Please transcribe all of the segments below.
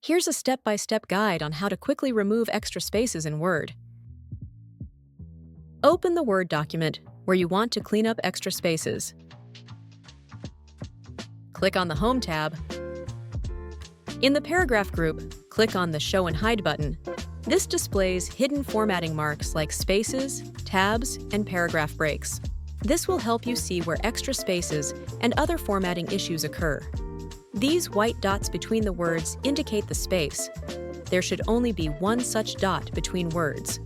Here's a step-by-step guide on how to quickly remove extra spaces in Word. Open the Word document where you want to clean up extra spaces. Click on the Home tab. In the Paragraph group, click on the Show and Hide button. This displays hidden formatting marks like spaces, tabs, and paragraph breaks. This will help you see where extra spaces and other formatting issues occur. These white dots between the words indicate the space. There should only be one such dot between words.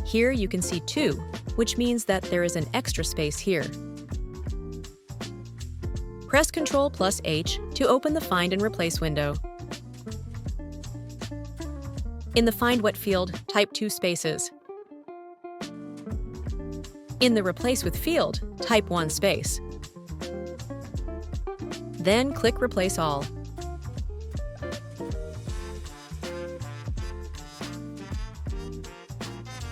Here you can see two, which means that there is an extra space here. Press Ctrl+H to open the Find and Replace window. In the Find What field, type 2 spaces. In the Replace With field, type 1 space. Then click Replace All.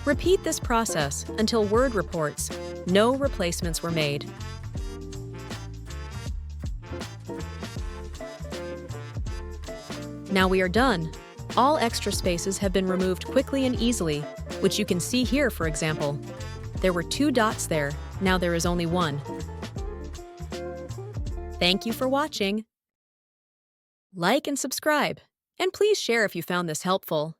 Repeat this process until Word reports no replacements were made. Now we are done. All extra spaces have been removed quickly and easily, which you can see here, for example. There were 2 dots there, now there is only 1. Thank you for watching. Like and subscribe, and please share if you found this helpful.